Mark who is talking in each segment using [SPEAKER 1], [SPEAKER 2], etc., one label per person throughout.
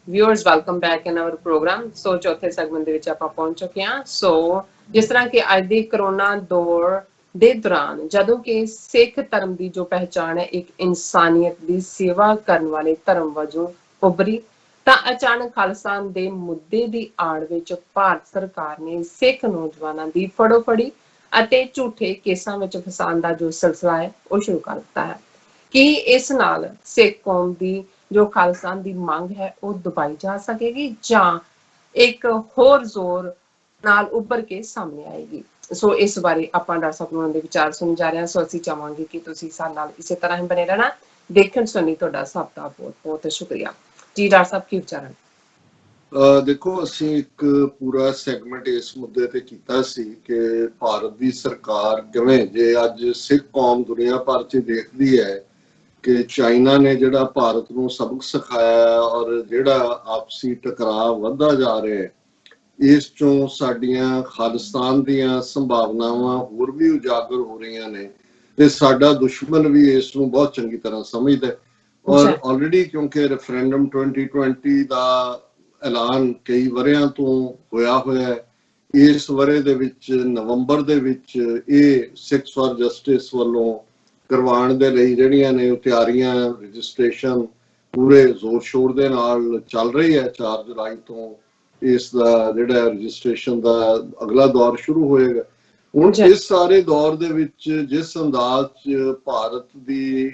[SPEAKER 1] Viewers welcome back in our program. So ਚੌਥੇ segment ਦੇ ਵਿੱਚ ਆਪਾਂ ਪਹੁੰਚ ਚੁੱਕੇ ਹਾਂ। ਸੋ ਜਿਸ ਤਰ੍ਹਾਂ ਕਿ ਅੱਜ ਦੀ ਕਰੋਨਾ ਦੌਰ ਦੇ ਦੌਰਾਨ ਜਦੋਂ ਕਿ ਸਿੱਖ ਧਰਮ ਦੀ ਜੋ ਪਹਿਚਾਣ ਹੈ ਇੱਕ ਇਨਸਾਨੀਅਤ ਦੀ ਸੇਵਾ ਕਰਨ ਵਾਲੇ ਧਰਮ ਵਜੋਂ ਉੱਭਰੀ, ਤਾਂ ਅਚਾਨਕ ਖਾਲਿਸਤਾਨ ਦੇ ਮੁੱਦੇ ਦੀ ਆੜ ਵਿੱਚ ਭਾਰਤ ਸਰਕਾਰ ਨੇ ਸਿੱਖ ਨੌਜਵਾਨਾਂ ਦੀ ਫੜੋ-ਫੜੀ ਅਤੇ ਝੂਠੇ ਕੇਸਾਂ ਵਿੱਚ ਫਸਾਉਣ ਦਾ ਜੋ ਸਿਲਸਿਲਾ ਹੈ ਉਹ ਸ਼ੁਰੂ ਕਰ ਦਿੱਤਾ ਹੈ। ਕੀ ਇਸ ਨਾਲ ਸਿੱਖ ਕੌਮ ਦੀ ਜੋ ਖਾਲਿਸਤਾਨ ਦੀ ਮੰਗ ਹੈ ਉਹ ਦਬਾਈ ਜਾ ਸਕੇਗੀ ਜਾਂ ਇੱਕ ਹੋਰ ਜ਼ੋਰ ਨਾਲ ਉੱਭਰ ਕੇ ਸਾਹਮਣੇ ਆਏਗੀ? ਸੋ ਇਸ ਬਾਰੇ ਆਪਾਂ ਡਾਕਟਰ ਸਾਹਿਬ ਨੂੰ ਦੇ ਵਿਚਾਰ ਸੁਣ ਜਾ ਰਹੇ ਹਾਂ। ਸੋ ਅਸੀਂ ਚਾਹਾਂਗੇ ਕਿ ਤੁਸੀਂ ਸਾਡੇ ਨਾਲ ਇਸੇ ਤਰ੍ਹਾਂ ਹੀ ਬਣੇ ਰਹਿਣਾ। ਦੇਖਣ ਸੁਣੀ ਤੁਹਾਡਾ ਸਭ ਦਾ ਬਹੁਤ ਬਹੁਤ ਸ਼ੁਕਰੀਆ ਜੀ। ਡਾਕਟਰ ਸਾਹਿਬ ਕੀ ਵਿਚਾਰ ਹਨ?
[SPEAKER 2] ਦੇਖੋ, ਅਸੀਂ ਇੱਕ ਪੂਰਾ ਸੈਗਮੈਂਟ ਇਸ ਮੁੱਦੇ ਤੇ ਕੀਤਾ ਸੀ ਕਿ ਭਾਰਤ ਦੀ ਸਰਕਾਰ ਕਿਵੇਂ, ਜੇ ਅੱਜ ਸਿੱਖ ਕੌਮ ਦੁਨੀਆ ਭਰ 'ਚ ਦੇਖਦੀ ਹੈ ਕਿ ਚਾਈਨਾ ਨੇ ਜਿਹੜਾ ਭਾਰਤ ਨੂੰ ਸਬਕ ਸਿਖਾਇਆ ਔਰ ਜਿਹੜਾ ਆਪਸੀ ਟਕਰਾਅ ਵੱਧਦਾ ਜਾ ਰਿਹਾ ਹੈ, ਇਸ ਚੋਂ ਸਾਡੀਆਂ ਖਾਲਿਸਤਾਨ ਦੀਆਂ ਸੰਭਾਵਨਾਵਾਂ ਹੋਰ ਵੀ ਉਜਾਗਰ ਹੋ ਰਹੀਆਂ ਨੇ ਤੇ ਸਾਡਾ ਦੁਸ਼ਮਣ ਵੀ ਇਸ ਨੂੰ ਬਹੁਤ ਚੰਗੀ ਤਰ੍ਹਾਂ ਸਮਝਦਾ। ਔਰ ਆਲਰੇਡੀ ਕਿਉਂਕਿ ਰੈਫਰੈਂਡਮ 2020 ਦਾ ਐਲਾਨ ਕਈ ਵਰਿਆਂ ਤੋਂ ਹੋਇਆ ਹੈ, ਇਸ ਵਰੇ ਦੇ ਵਿੱਚ ਨਵੰਬਰ ਦੇ ਵਿੱਚ ਇਹ ਸਿੱਖਸ ਫਾਰ ਜਸਟਿਸ ਵੱਲੋਂ ਕਰਵਾਉਣ ਦੇ ਲਈ ਜਿਹੜੀਆਂ ਨੇ ਤਿਆਰੀਆਂ, ਰਜਿਸਟ੍ਰੇਸ਼ਨ ਪੂਰੇ ਜ਼ੋਰ ਸ਼ੋਰ ਦੇ ਨਾਲ ਚੱਲ ਰਹੀ ਹੈ। 4 ਜੁਲਾਈ ਤੋਂ ਇਸ ਦਾ ਜਿਹੜਾ ਰਜਿਸਟ੍ਰੇਸ਼ਨ ਦਾ ਅਗਲਾ ਦੌਰ ਸ਼ੁਰੂ ਹੋਏਗਾ। ਹੁਣ ਇਸ ਸਾਰੇ ਦੌਰ ਦੇ ਵਿੱਚ ਜਿਸ ਅੰਦਾਜ਼ 'ਚ ਭਾਰਤ ਦੀ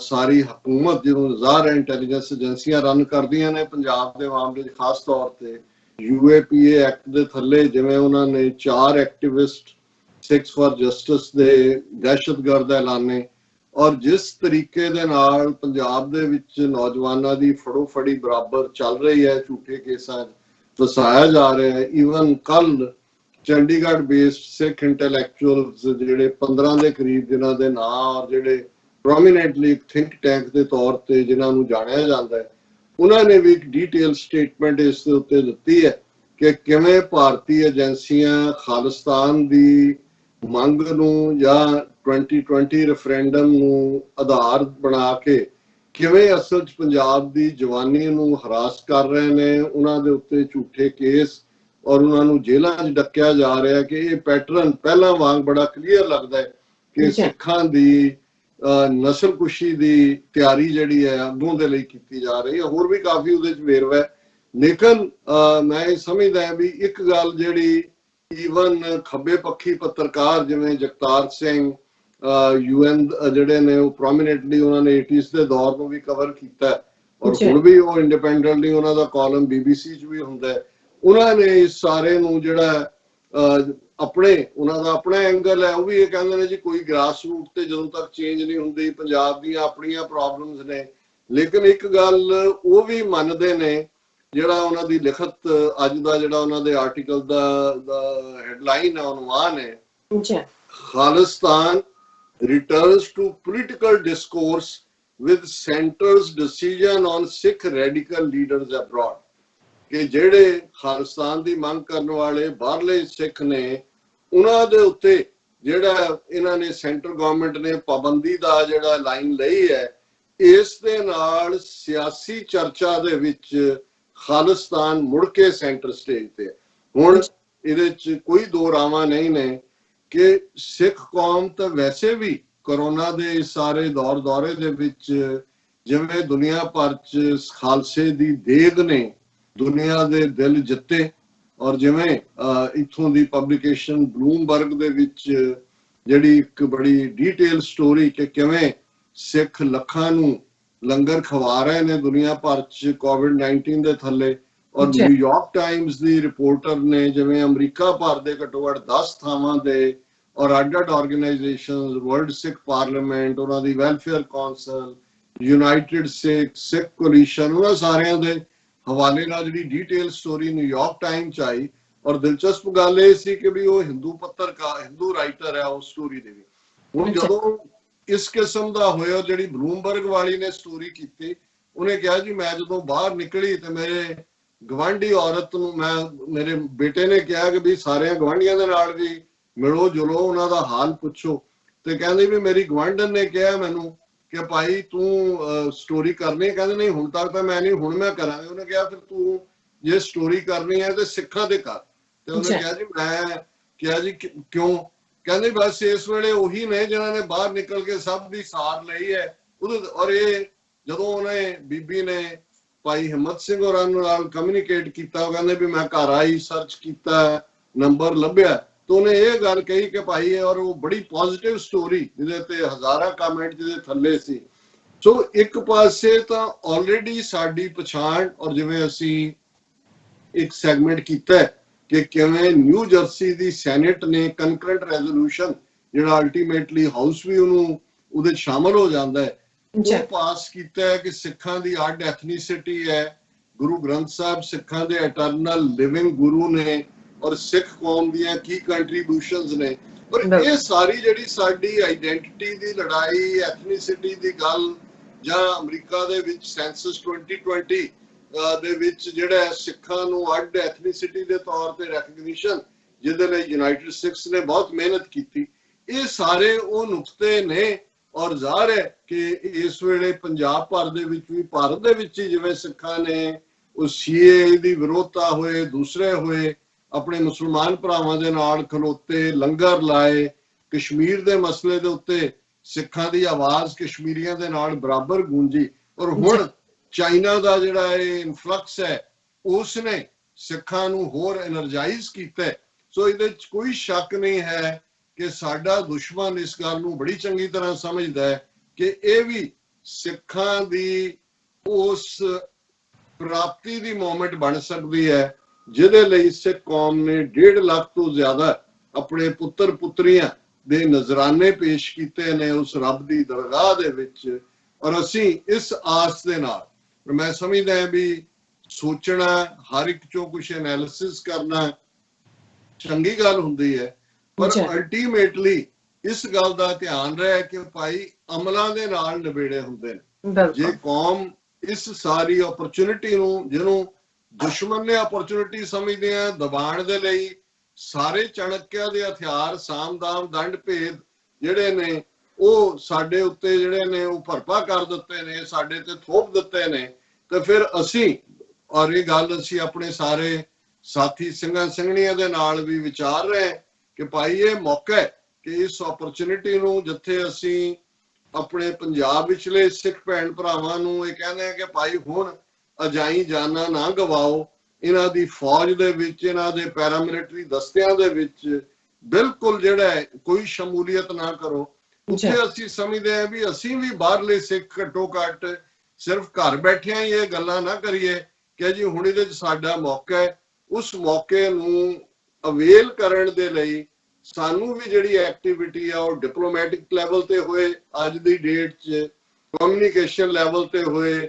[SPEAKER 2] ਸਾਰੀ ਹਕੂਮਤ, ਜਿਹਨੂੰ ਜ਼ਾਹਰ ਇੰਟੈਲੀਜੈਂਸ ਏਜੰਸੀਆਂ ਰਨ ਕਰਦੀਆਂ ਨੇ ਪੰਜਾਬ ਦੇ ਮਾਮਲੇ 'ਚ ਖਾਸ ਤੌਰ ਤੇ UAPA ਐਕਟ ਦੇ ਥੱਲੇ, ਜਿਵੇਂ ਉਹਨਾਂ ਨੇ 4 ਐਕਟਿਵਿਸਟ ਸਿੱਖਸ ਫਾਰ ਜਸਟਿਸ ਦੇ ਦਹਿਸ਼ਤਗਰਦ ਐਲਾਨੇ, ਔਰ ਜਿਸ ਤਰੀਕੇ ਦੇ ਨਾਲ ਪੰਜਾਬ ਦੇ ਵਿੱਚ ਨੌਜਵਾਨਾਂ ਦੀ ਫੜੋ-ਫੜੀ ਬਰਾਬਰ ਚੱਲ ਰਹੀ ਹੈ, ਝੂਠੇ ਕੇਸਾਂ 'ਚ ਫਸਾਇਆ ਜਾ ਰਿਹਾ ਹੈ। ਈਵਨ ਕੱਲ ਚੰਡੀਗੜ੍ਹ ਬੇਸਡ ਸਿੱਖ ਇੰਟੈਲੈਕਚੁਅਲਸ ਜਿਹੜੇ 15 ਦੇ ਕਰੀਬ, ਜਿਨ੍ਹਾਂ ਦੇ ਨਾਂ ਔਰ ਜਿਹੜੇ ਪ੍ਰੋਮੀਨੈਂਟਲੀ ਇੱਕ ਥਿੰਕ ਟੈਂਕ ਦੇ ਤੌਰ ਤੇ ਜਿਨ੍ਹਾਂ ਨੂੰ ਜਾਣਿਆ ਜਾਂਦਾ ਹੈ, ਉਹਨਾਂ ਨੇ ਵੀ ਇੱਕ ਡੀਟੇਲ ਸਟੇਟਮੈਂਟ ਇਸ ਦੇ ਉੱਤੇ ਦਿੱਤੀ ਹੈ ਕਿ ਕਿਵੇਂ ਭਾਰਤੀ ਏਜੰਸੀਆਂ ਖਾਲਿਸਤਾਨ ਦੀ ਮੰਗ ਨੂੰ ਜਾਂ 2020 ਰੈਫਰੈਂਡਮ ਨੂੰ ਆਧਾਰ ਬਣਾ ਕੇ ਕਿਵੇਂ ਅਸਲ 'ਚ ਪੰਜਾਬ ਦੀ ਜਵਾਨੀ ਨੂੰ ਹਰਾਸ ਕਰ ਰਹੇ ਨੇ, ਉਹਨਾਂ ਦੇ ਉੱਤੇ ਝੂਠੇ ਕੇਸ ਔਰ ਉਹਨਾਂ ਨੂੰ ਜੇਲ੍ਹਾਂ 'ਚ ਡੱਕਿਆ ਜਾ ਰਿਹਾ। ਕਿ ਇਹ ਪੈਟਰਨ ਪਹਿਲਾਂ ਵਾਂਗ ਬੜਾ ਕਲੀਅਰ ਲੱਗਦਾ ਹੈ ਕਿ ਸਿੱਖਾਂ ਦੀ ਨਸਲਕੁਸ਼ੀ ਦੀ ਤਿਆਰੀ ਜਿਹੜੀ ਹੈ ਅੱਗੋਂ ਦੇ ਲਈ ਕੀਤੀ ਜਾ ਰਹੀ ਹੈ। ਹੋਰ ਵੀ ਕਾਫੀ ਉਹਦੇ 'ਚ ਵੇਰਵਾ ਹੈ, ਲੇਕਿਨ ਮੈਂ ਇਹ ਸਮਝਦਾ ਵੀ ਇੱਕ ਗੱਲ ਜਿਹੜੀ ਈਵਨ ਖੱਬੇ ਪੱਖੀ ਪੱਤਰਕਾਰ ਜਿਵੇਂ ਜਗਤਾਰ ਸਿੰਘ UN ਜਿਹੜੇ ਨੇ ਉਹ ਪ੍ਰੋਮੀਨੈਂਟਲੀ ਉਹਨਾਂ ਨੇ 80s ਦੇ ਦੌਰ ਨੂੰ ਵੀ ਕਵਰ ਕੀਤਾ ਔਰ ਹੁਣ ਵੀ ਉਹ ਇੰਡੀਪੈਂਡੈਂਟਲੀ ਉਹਨਾਂ ਦਾ ਕਾਲਮ BBC 'ਚ ਵੀ ਹੁੰਦਾ ਹੈ। ਉਹਨਾਂ ਨੇ ਇਸ ਸਾਰੇ ਨੂੰ ਜਿਹੜਾ ਉਹਨਾਂ ਦਾ ਆਪਣਾ ਐਂਗਲ ਹੈ, ਉਹ ਵੀ ਇਹ ਕਹਿੰਦੇ ਨੇ ਜੀ ਕੋਈ ਗ੍ਰਾਸ ਰੂਟ ਤੇ ਜਦੋਂ ਤੱਕ ਚੇਂਜ ਨਹੀਂ ਹੁੰਦੀ, ਪੰਜਾਬ ਦੀਆਂ ਆਪਣੀਆਂ ਪ੍ਰੋਬਲਮਸ ਨੇ। ਲੇਕਿਨ ਇੱਕ ਗੱਲ ਉਹ ਵੀ ਮੰਨਦੇ ਨੇ, ਜਿਹੜਾ ਉਹਨਾਂ ਦੀ ਲਿਖਤ ਅੱਜ ਦਾ ਜਿਹੜਾ ਉਹਨਾਂ ਦੇ ਆਰਟੀਕਲ ਦਾ ਹੈਡਲਾਈਨ ਹੈ, ਉਨਵਾਨ ਹੈ, Khalistan returns to political discourse with center's decision on Sikh radical leaders abroad। ਕਿ ਜਿਹੜੇ ਖਾਲਿਸਤਾਨ ਦੀ ਮੰਗ ਕਰਨ ਵਾਲੇ ਬਾਹਰਲੇ ਸਿੱਖ ਨੇ, ਉਹਨਾਂ ਦੇ ਉੱਤੇ ਜਿਹੜਾ ਇਹਨਾਂ ਨੇ ਸੈਂਟਰ ਗਵਰਨਮੈਂਟ ਨੇ ਪਾਬੰਦੀ ਦਾ ਜਿਹੜਾ ਲਾਈਨ ਲਈ ਹੈ, ਇਸ ਦੇ ਨਾਲ ਸਿਆਸੀ ਚਰਚਾ ਦੇ ਵਿੱਚ ਖਾਲਿਸਤਾਨ ਮੁੜ ਕੇ ਸੈਂਟਰ ਸਟੇਜ ਤੇ। ਹੁਣ ਇਹਦੇ 'ਚ ਕੋਈ ਦੋ ਰਾਵਾਂ ਨਹੀਂ ਨੇ ਕਿ ਸਿੱਖ ਕੌਮ ਤਾਂ ਵੈਸੇ ਵੀ ਕਰੋਨਾ ਦੇ ਸਾਰੇ ਦੌਰੇ ਦੇ ਵਿੱਚ ਜਿਵੇਂ ਦੁਨੀਆ ਭਰ 'ਚ ਖਾਲਸੇ ਦੀ ਦੇਗ ਨੇ ਦੁਨੀਆ ਦੇ ਦਿਲ ਜਿੱਤੇ, ਔਰ ਜਿਵੇਂ ਇੱਥੋਂ ਦੀ ਪਬਲੀਕੇਸ਼ਨ ਬਲੂਮਬਰਗ ਦੇ ਵਿੱਚ ਜਿਹੜੀ ਇੱਕ ਬੜੀ ਡੀਟੇਲ ਸਟੋਰੀ ਕਿ ਕਿਵੇਂ ਸਿੱਖ ਲੱਖਾਂ ਨੂੰ ਲੰਗਰ ਖਵਾ ਰਹੇ ਨੇ ਦੁਨੀਆ ਭਰ 'ਚ COVID-19 ਦੇ ਥੱਲੇ, ਔਰ ਨਿਊਯਾਰਕ ਟਾਈਮਸ ਦੀ ਰਿਪੋਰਟਰ ਨੇ ਜਿਵੇਂ ਅਮਰੀਕਾ ਭਰ ਦੇ ਘੱਟੋ ਘੱਟ 10 ਥਾਵਾਂ ਦੇ ਔਰ ਅੱਡ-ਅੱਡ ਆਰਗੇਨਾਈਜੇਸ਼ਨਸ, ਵਰਲਡ ਸਿੱਖ ਪਾਰਲੀਮੈਂਟ, ਉਹਨਾਂ ਦੀ ਵੈਲਫੇਅਰ ਕੌਂਸਲ, ਯੂਨਾਈਟਿਡ ਸਿੱਖ ਕੋਲੀਸ਼ਨ, ਉਹਨਾਂ ਸਾਰਿਆਂ ਦੇ ਹਵਾਲੇ ਨਾਲ ਜਿਹੜੀ ਡੀਟੇਲ ਸਟੋਰੀ ਨਿਊਯਾਰਕ ਟਾਈਮ 'ਚ ਆਈ। ਔਰ ਦਿਲਚਸਪ ਗੱਲ ਇਹ ਸੀ ਕਿ ਵੀ ਉਹ ਹਿੰਦੂ ਰਾਈਟਰ ਹੈ ਉਸ ਸਟੋਰੀ ਦੇ ਵੀ। ਹੁਣ ਜਦੋਂ ਇਸ ਕਿਸਮ ਦਾ ਹੋਇਆ, ਜਿਹੜੀ ਬਲੂਮਬਰਗ ਵਾਲੀ ਨੇ ਸਟੋਰੀ ਕੀਤੀ, ਉਹਨੇ ਕਿਹਾ ਜੀ ਮੈਂ ਜਦੋਂ ਬਾਹਰ ਨਿਕਲੀ ਤੇ ਮੇਰੇ ਗਵਾਂਢੀ ਔਰਤ ਨੂੰ ਮੇਰੇ ਬੇਟੇ ਨੇ ਕਿਹਾ ਕਿ ਵੀ ਸਾਰਿਆਂ ਗਵਾਂਢੀਆਂ ਦੇ ਨਾਲ ਵੀ ਮਿਲੋ ਜੁਲੋ, ਉਹਨਾਂ ਦਾ ਹਾਲ ਪੁੱਛੋ, ਤੇ ਕਹਿੰਦੇ ਵੀ ਮੇਰੀ ਗਵਾਂਢਣ ਨੇ ਕਿਹਾ ਮੈਨੂੰ ਕਿ ਭਾਈ ਤੂੰ ਸਟੋਰੀ ਕਰਨੀ, ਕਹਿੰਦੇ ਨਹੀਂ ਹੁਣ ਤੱਕ ਤਾਂ ਮੈਂ ਨਹੀਂ, ਹੁਣ ਮੈਂ ਕਰਾਂਗਾ। ਉਹਨੇ ਕਿਹਾ ਫਿਰ ਤੂੰ ਜੇ ਸਟੋਰੀ ਕਰਨੀ ਹੈ ਤੇ ਸਿੱਖਾਂ ਤੇ ਕਰ। ਤੇ ਉਹਨੇ ਕਿਹਾ ਜੀ ਮੈਂ ਕਿਹਾ ਜੀ ਕਿਉਂ? ਕਹਿੰਦੇ ਬਸ ਇਸ ਵੇਲੇ ਉਹੀ ਨੇ ਜਿਨ੍ਹਾਂ ਨੇ ਬਾਹਰ ਨਿਕਲ ਕੇ ਸਭ ਦੀ ਸਾਰ ਲਈ ਹੈ। ਔਰ ਇਹ ਜਦੋਂ ਉਹਨੇ ਬੀਬੀ ਨੇ ਭਾਈ ਹਿੰਮਤ ਸਿੰਘ ਹੋਰਾਂ ਨਾਲ ਕਮਿਊਨੀਕੇਟ ਕੀਤਾ, ਉਹ ਕਹਿੰਦੇ ਵੀ ਮੈਂ ਘਰ ਆਈ, ਸਰਚ ਕੀਤਾ, ਨੰਬਰ ਲੱਭਿਆ, ਤਾਂ ਉਹਨੇ ਇਹ ਗੱਲ ਕਹੀ ਕਿ ਭਾਈ, ਔਰ ਉਹ ਬੜੀ ਪੋਜ਼ਿਟਿਵ ਸਟੋਰੀ ਜਿਹਦੇ ਤੇ ਹਜ਼ਾਰਾਂ ਕਮੈਂਟ ਜਿਹਦੇ ਥੱਲੇ ਸੀ। ਸੋ ਇੱਕ ਪਾਸੇ ਤਾਂ ਆਲਰੇਡੀ ਸਾਡੀ ਪਛਾਣ, ਔਰ ਜਿਵੇਂ ਅਸੀਂ ਇੱਕ ਸੈਗਮੈਂਟ ਕੀਤਾ ਕਿ ਕਿਵੇਂ ਨਿਊ ਜਰਸੀ ਦੀ ਸੈਨੇਟ ਨੇ ਕਨਕਰੈਂਟ ਰੈਜ਼ੋਲੂਸ਼ਨ, ਜਿਹੜਾ ਅਲਟੀਮੇਟਲੀ ਹਾਊਸ ਵੀ ਉਹਦੇ ਸ਼ਾਮਲ ਹੋ ਜਾਂਦਾ ਹੈ, ਉਹ ਪਾਸ ਕੀਤਾ ਹੈ ਕਿ ਸਿੱਖਾਂ ਦੀ ਅੱਡ ਐਥਨੀਸਿਟੀ ਹੈ, ਗੁਰੂ ਗ੍ਰੰਥ ਸਾਹਿਬ ਸਿੱਖਾਂ ਦੇ ਇਟਰਨਲ ਲਿਵਿੰਗ ਗੁਰੂ ਨੇ, ਔਰ ਸਿੱਖ ਕੌਮ ਦੀਆਂ ਕੀ ਕੰਟਰੀਬਿਊਸ਼ਨਸ ਨੇ। ਪਰ ਇਹ ਸਾਰੀ ਜਿਹੜੀ ਸਾਡੀ ਆਈਡੈਂਟੀਟੀ ਦੀ ਲੜਾਈ, ਐਥਨੀਸਿਟੀ ਦੀ ਗੱਲ, ਜਾਂ ਅਮਰੀਕਾ ਦੇ ਵਿੱਚ ਸੈਂਸਸ 2020 ਦੇ ਵਿੱਚ ਜਿਹੜਾ ਸਿੱਖਾਂ ਨੂੰ ਅੱਡ ਐਥਨੀਸਿਟੀ ਦੇ ਤੌਰ ਤੇ ਰੈਕਗਨੀਸ਼ਨ, ਜਿਹਦੇ ਲਈ ਯੂਨਾਈਟਿਡ ਸਿੱਖਸ ਨੇ ਬਹੁਤ ਮਿਹਨਤ ਕੀਤੀ, ਇਹ ਸਾਰੇ ਉਹ ਨੁਕਤੇ ਨੇ। ਔਰ ਜ਼ਾਹਰ ਹੈ ਕਿ ਇਸ ਵੇਲੇ ਪੰਜਾਬ ਭਰ ਦੇ ਵਿੱਚ ਵੀ, ਭਾਰਤ ਦੇ ਵਿੱਚ ਹੀ ਜਿਵੇਂ ਸਿੱਖਾਂ ਨੇ ਉਹ ਸੀਏ ਦੀ ਵਿਰੋਧਤਾ ਹੋਏ, ਦੂਸਰੇ ਹੋਏ, ਆਪਣੇ ਮੁਸਲਮਾਨ ਭਰਾਵਾਂ ਦੇ ਨਾਲ ਖਲੋਤੇ, ਲੰਗਰ ਲਾਏ, ਕਸ਼ਮੀਰ ਦੇ ਮਸਲੇ ਦੇ ਉੱਤੇ ਸਿੱਖਾਂ ਦੀ ਆਵਾਜ਼ ਕਸ਼ਮੀਰੀਆਂ ਦੇ ਨਾਲ ਬਰਾਬਰ ਗੂੰਜੀ। ਔਰ ਹੁਣ ਚਾਈਨਾ ਦਾ ਜਿਹੜਾ ਇਹ ਇਨਫਲਕਸ ਹੈ, ਉਸਨੇ ਸਿੱਖਾਂ ਨੂੰ ਹੋਰ ਐਨਰਜਾਈਜ਼ ਕੀਤਾ। ਸੋ ਇਹਦੇ ਵਿੱਚ ਕੋਈ ਸ਼ੱਕ ਨਹੀਂ ਹੈ ਕਿ ਸਾਡਾ ਦੁਸ਼ਮਣ ਇਸ ਗੱਲ ਨੂੰ ਬੜੀ ਚੰਗੀ ਤਰ੍ਹਾਂ ਸਮਝਦਾ ਹੈ ਕਿ ਇਹ ਵੀ ਸਿੱਖਾਂ ਦੀ ਉਸ ਪ੍ਰਾਪਤੀ ਦੀ ਮੂਮੈਂਟ ਬਣ ਸਕਦੀ ਹੈ ਜਿਹਦੇ ਲਈ ਸਿੱਖ ਕੌਮ ਨੇ 1.5 ਲੱਖ ਤੋਂ ਜ਼ਿਆਦਾ ਆਪਣੇ ਪੁੱਤਰ ਪੁੱਤਰੀਆਂ ਦੇ ਨਜ਼ਰਾਨੇ ਪੇਸ਼ ਕੀਤੇ ਨੇ ਉਸ ਰੱਬ ਦੀ ਦਰਗਾਹ ਦੇ ਵਿੱਚ। ਔਰ ਅਸੀਂ ਇਸ ਆਸ ਦੇ ਨਾਲ, ਮੈਂ ਸਮਝਦਾ ਵੀ ਸੋਚਣਾ, ਹਰ ਇੱਕ ਚੋਂ ਕੁਝ ਐਨਾਲਿਸਿਸ ਕਰਨਾ ਚੰਗੀ ਗੱਲ ਹੁੰਦੀ ਹੈ, ਪਰ ਅਲਟੀਮੇਟਲੀ ਇਸ ਗੱਲ ਦਾ ਧਿਆਨ ਰਹੇ ਕਿ ਭਾਈ ਅਮਲਾਂ ਦੇ ਨਾਲ ਨਿਬੇੜੇ ਹੁੰਦੇ ਨੇ। ਜੇ ਕੌਮ ਇਸ ਸਾਰੀ ਓਪਰਚੁਨਿਟੀ ਨੂੰ, ਜਿਹਨੂੰ ਦੁਸ਼ਮਣ ਨੇ ਓਪਰਚੁਨਿਟੀ ਸਮਝਦੇ ਆ ਦਬਾਣ ਦੇ ਲਈ, ਸਾਰੇ ਚਾਣਕਿਆ ਦੇ ਹਥਿਆਰ, ਸਾਮ-ਦਾਮ, ਦੰਡ ਭੇਦ ਜਿਹੜੇ ਨੇ ਉਹ ਸਾਡੇ ਉੱਤੇ ਜਿਹੜੇ ਨੇ ਉਹ ਭਰਪਾ ਕਰ ਦਿੱਤੇ ਨੇ, ਸਾਡੇ ਤੇ ਥੋਪ ਦਿੱਤੇ ਨੇ, ਤੇ ਫਿਰ ਅਸੀਂ, ਔਰ ਇਹ ਗੱਲ ਅਸੀਂ ਆਪਣੇ ਸਾਰੇ ਸਾਥੀ ਸਿੰਘਾਂ ਸਿੰਘਣੀਆਂ ਦੇ ਨਾਲ ਵੀ ਵਿਚਾਰ ਰਹੇ ਕਿ ਭਾਈ ਇਹ ਮੌਕਾ ਹੈ ਕਿ ਇਸ ਓਪਰਚੁਨਿਟੀ ਨੂੰ, ਜਿੱਥੇ ਅਸੀਂ ਆਪਣੇ ਪੰਜਾਬ ਵਿਚਲੇ ਸਿੱਖ ਭੈਣ ਭਰਾਵਾਂ ਨੂੰ ਇਹ ਕਹਿੰਦੇ ਆ ਕਿ ਭਾਈ ਹੁਣ ਅਜਾਈ ਜਾਨਾਂ ਨਾ ਗਵਾਓ, ਇਹਨਾਂ ਦੀ ਫੌਜ ਦੇ ਵਿੱਚ, ਇਹਨਾਂ ਦੇ ਪੈਰਾਮਿਲਟਰੀ ਦਸਤਿਆਂ ਦੇ ਵਿੱਚ ਬਿਲਕੁਲ ਜਿਹੜਾ ਹੈ ਕੋਈ ਸ਼ਮੂਲੀਅਤ ਨਾ ਕਰੋ। ਉੱਥੇ ਅਸੀਂ ਸਮਝਦੇ ਹਾਂ ਵੀ ਅਸੀਂ ਵੀ ਬਾਹਰਲੇ ਸਿੱਖ ਘੱਟੋ ਘੱਟ ਸਿਰਫ ਘਰ ਬੈਠਿਆਂ ਹੀ ਇਹ ਗੱਲਾਂ ਨਾ ਕਰੀਏ ਕਿ ਜੀ ਹੁਣ ਇਹਦੇ 'ਚ ਸਾਡਾ ਮੌਕਾ ਹੈ। ਉਸ ਮੌਕੇ ਨੂੰ ਅਵੇਲ ਕਰਨ ਦੇ ਲਈ ਸਾਨੂੰ ਵੀ ਜਿਹੜੀ ਐਕਟੀਵਿਟੀ ਆ ਉਹ ਡਿਪਲੋਮੈਟਿਕ ਲੈਵਲ ਤੇ ਹੋਏ, ਅੱਜ ਦੀ ਡੇਟ 'ਚ ਕਮਿਊਨੀਕੇਸ਼ਨ ਲੈਵਲ ਤੇ ਹੋਏ,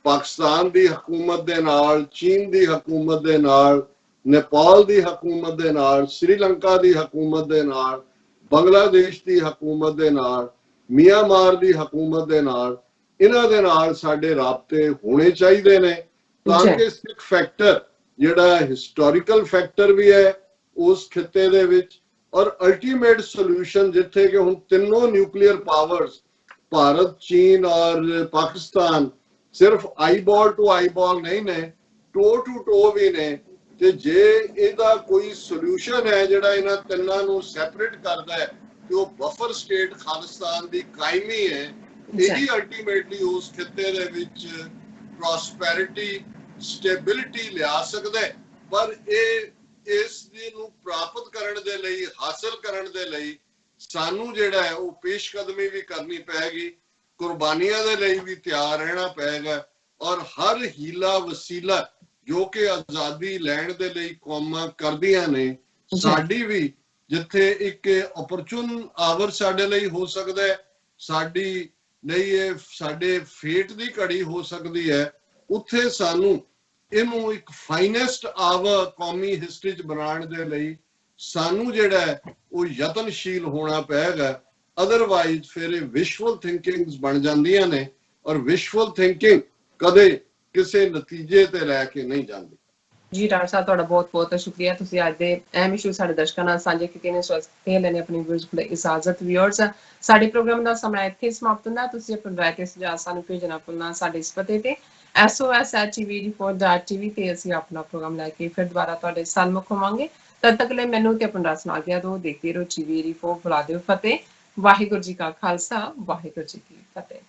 [SPEAKER 2] ਪਾਕਿਸਤਾਨ ਦੀ ਹਕੂਮਤ ਦੇ ਨਾਲ, ਚੀਨ ਦੀ ਹਕੂਮਤ ਦੇ ਨਾਲ, ਨੇਪਾਲ ਦੀ ਹਕੂਮਤ ਦੇ ਨਾਲ, ਸ਼੍ਰੀਲੰਕਾ ਦੀ ਹਕੂਮਤ ਦੇ ਨਾਲ, ਬੰਗਲਾਦੇਸ਼ ਦੀ ਹਕੂਮਤ ਦੇ ਨਾਲ, ਮਿਆਂਮਾਰ ਦੀ ਹਕੂਮਤ ਦੇ ਨਾਲ, ਇਹਨਾਂ ਦੇ ਨਾਲ ਸਾਡੇ ਰਾਬਤੇ ਹੋਣੇ ਚਾਹੀਦੇ ਨੇ ਤਾਂ ਕਿ ਸਿੱਖ ਫੈਕਟਰ ਜਿਹੜਾ ਹਿਸਟੋਰੀਕਲ ਫੈਕਟਰ ਵੀ ਹੈ ਉਸ ਖਿੱਤੇ ਦੇ ਵਿੱਚ, ਔਰ ਅਲਟੀਮੇਟ ਸੋਲੂਸ਼ਨ ਜਿੱਥੇ ਕਿ ਹੁਣ ਤਿੰਨੋਂ ਨਿਊਕਲੀਅਰ ਪਾਵਰਸ ਭਾਰਤ, ਚੀਨ ਔਰ ਪਾਕਿਸਤਾਨ ਸਿਰਫ ਆਈਬਾਲ ਟੂ ਆਈਬਾਲ ਨਹੀਂ ਨੇ, ਟੋ ਟੂ ਟੋ ਵੀ ਨੇ, ਤੇ ਜੇ ਇਹਦਾ ਕੋਈ ਸੋਲੂਸ਼ਨ ਹੈ ਜਿਹੜਾ ਇਹਨਾਂ ਤਿੰਨਾਂ ਨੂੰ ਸੈਪਰੇਟ ਕਰਦਾ ਹੈ ਕਿ ਉਹ ਬਫਰ ਸਟੇਟ ਖਾਲਿਸਤਾਨ ਦੀ ਕਾਇਮੀ ਹੈ, ਇਹੀ ਅਲਟੀਮੇਟਲੀ ਉਸ ਖਿੱਤੇ ਦੇ ਵਿੱਚ ਪ੍ਰੋਸਪੈਰਿਟੀ, ਸਟੇਬਿਲਿਟੀ ਲਿਆ ਸਕਦਾ ਹੈ। ਪਰ ਇਸ ਦੀ ਨੂੰ ਪ੍ਰਾਪਤ ਕਰਨ ਦੇ ਲਈ, ਹਾਸਲ ਕਰਨ ਦੇ ਲਈ ਸਾਨੂੰ ਜਿਹੜਾ ਹੈ ਉਹ ਪੇਸ਼ਕਦਮੀ ਵੀ ਕਰਨੀ ਪਏਗੀ, ਕੁਰਬਾਨੀਆਂ ਦੇ ਲਈ ਵੀ ਤਿਆਰ ਰਹਿਣਾ ਪਏਗਾ, ਔਰ ਹਰ ਹੀਲਾ ਵਸੀਲਾ ਜੋ ਕਿ ਆਜ਼ਾਦੀ ਲੈਣ ਦੇ ਲਈ ਕੌਮਾਂ ਕਰਦੀਆਂ ਨੇ, ਸਾਡੀ ਵੀ ਜਿੱਥੇ ਇੱਕ ਓਪਰਚੂਨ ਆਵਰ ਸਾਡੇ ਲਈ ਹੋ ਸਕਦਾ ਹੈ, ਸਾਡੀ ਲਈ ਇਹ ਸਾਡੇ ਫੇਟ ਦੀ ਘੜੀ ਹੋ ਸਕਦੀ ਹੈ, ਉੱਥੇ ਸਾਨੂੰ ਇਹਨੂੰ ਇੱਕ ਫਾਈਨੈਸਟ ਆਵਰ ਕੌਮੀ ਹਿਸਟਰੀ 'ਚ ਬਣਾਉਣ ਦੇ ਲਈ ਸਾਨੂੰ ਜਿਹੜਾ ਹੈ ਉਹ ਯਤਨਸ਼ੀਲ ਹੋਣਾ ਪਏਗਾ। ਅਦਰਵਾਈਜ਼ ਫਿਰ ਇਹ ਵਿਸ਼ਵਲ ਥਿੰਕਿੰਗਸ ਬਣ ਜਾਂਦੀਆਂ ਨੇ, ਔਰ ਵਿਸ਼ਵਲ ਥਿੰਕਿੰਗ ਕਦੇ ਕਿਸੇ ਨਤੀਜੇ ਤੇ ਲੈ ਕੇ ਨਹੀਂ ਜਾਂਦੀ।
[SPEAKER 1] ਜੀ ਡਾਕਟਰ ਸਾਹਿਬ, ਤੁਹਾਡਾ ਬਹੁਤ-ਬਹੁਤ ਸ਼ੁਕਰੀਆ। ਤੁਸੀਂ ਅੱਜ ਦੇ ਅਹਿਮ ਇਸ਼ੂ ਸਾਡੇ ਦਰਸ਼ਕਾਂ ਨਾਲ ਸਾਂਝੇ ਕੀਤੇ ਨੇ। ਸੋ ਅਸੀਂ ਲੈਣੇ ਆਪਣੀ ਵਿਊਅਰਸ ਕੋਲ ਇਜਾਜ਼ਤ। ਵਿਊਅਰਸ, ਸਾਡੇ ਪ੍ਰੋਗਰਾਮ ਦਾ ਸਮਾਂ ਇੱਥੇ ਸਮਾਪਤ ਹੁੰਦਾ। ਤੁਸੀਂ ਆਪਣੇ ਰਾਏ ਤੇ ਸੁਝਾਅ ਸਾਨੂੰ ਭੇਜਣਾ ਭੁੱਲਣਾ ਸਾਡੇ ਇਸ ਪਤੇ ਤੇ sos@tv4.tv ਤੇ ਅਸੀਂ ਆਪਣਾ ਪ੍ਰੋਗਰਾਮ ਲੈ ਕੇ ਫਿਰ ਦੁਬਾਰਾ ਤੁਹਾਡੇ ਸਨਮੁਖ ਹੋਵਾਂਗੇ। ਤਦ ਤੱਕ ਲਈ ਮੈਨੂੰ ਤੇ ਆਪਣਾ ਰਸ ਨਾਲ ਗਿਆ ਦੋ ਦੇਖਦੇ ਰਹੋ TV84। ਬੁਲਾ ਦਿਓ ਫਤਿਹ। ਵਾਹਿਗੁਰੂ ਜੀ ਕਾ ਖਾਲਸਾ, ਵਾਹਿਗੁਰੂ ਜੀ ਕੀ ਫਤਿਹ।